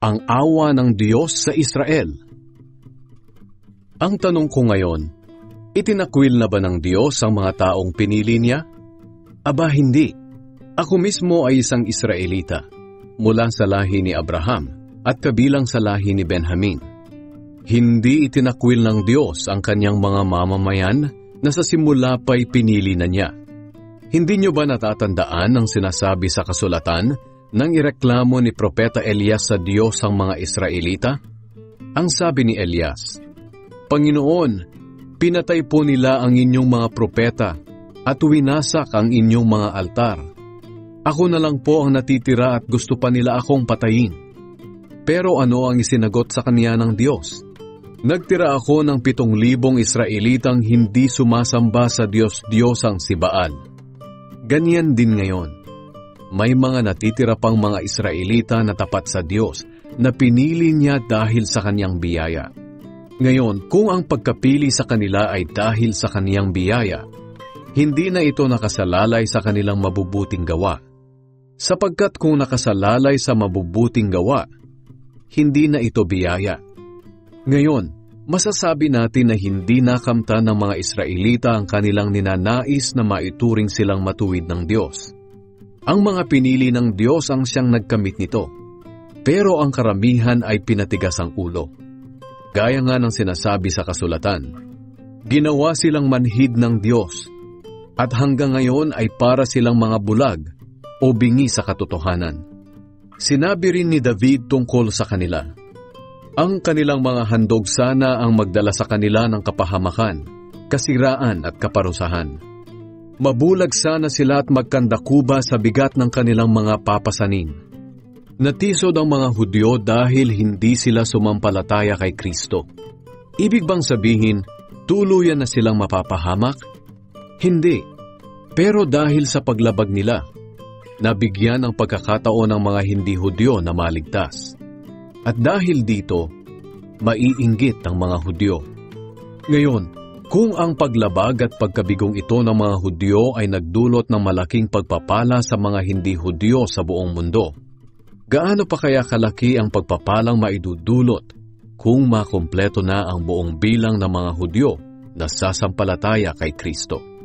ang awa ng Diyos sa Israel. Ang tanong ko ngayon, itinakwil na ba ng Diyos ang mga taong pinili niya? Aba hindi. Ako mismo ay isang Israelita, mula sa lahi ni Abraham at kabilang sa lahi ni Benjamin. Hindi itinakwil ng Diyos ang kanyang mga mamamayan na sa simula pa'y pinili na niya. Hindi niyo ba natatandaan ang sinasabi sa kasulatan nang ireklamo ni Propeta Elias sa Diyos ang mga Israelita? Ang sabi ni Elias, Panginoon, pinatay po nila ang inyong mga propeta at winasak ang inyong mga altar. Ako na lang po ang natitira at gusto pa nila akong patayin. Pero ano ang isinagot sa kanya ng Diyos? Nagtira ako ng 7,000 Israelitang hindi sumasamba sa Diyos-Diyosang si Baal. Ganyan din ngayon. May mga natitira pang mga Israelita na tapat sa Diyos na pinili niya dahil sa kanyang biyaya. Ngayon, kung ang pagkapili sa kanila ay dahil sa kaniyang biyaya, hindi na ito nakasalalay sa kanilang mabubuting gawa. Sapagkat kung nakasalalay sa mabubuting gawa, hindi na ito biyaya. Ngayon, masasabi natin na hindi nakamtan ng mga Israelita ang kanilang ninanais na maituring silang matuwid ng Diyos. Ang mga pinili ng Diyos ang siyang nagkamit nito, pero ang karamihan ay pinatigas ang ulo. Gaya nga ng sinasabi sa kasulatan, ginawa silang manhid ng Diyos, at hanggang ngayon ay para silang mga bulag o bingi sa katotohanan. Sinabi rin ni David tungkol sa kanila, ang kanilang mga handog sana ang magdala sa kanila ng kapahamakan, kasiraan at kaparusahan. Mabulag sana sila at magkandakuba sa bigat ng kanilang mga papasanin. Natisod ang mga Hudyo dahil hindi sila sumampalataya kay Kristo. Ibig bang sabihin, tuluyan na silang mapapahamak? Hindi. Pero dahil sa paglabag nila, nabigyan ang pagkakataon ng mga hindi Hudyo na maligtas. At dahil dito, maiinggit ang mga Hudyo. Ngayon, kung ang paglabag at pagkabigong ito ng mga Hudyo ay nagdulot ng malaking pagpapala sa mga hindi Hudyo sa buong mundo, gaano pa kaya kalaki ang pagpapalang maidudulot kung makumpleto na ang buong bilang ng mga Hudyo na sasampalataya kay Kristo?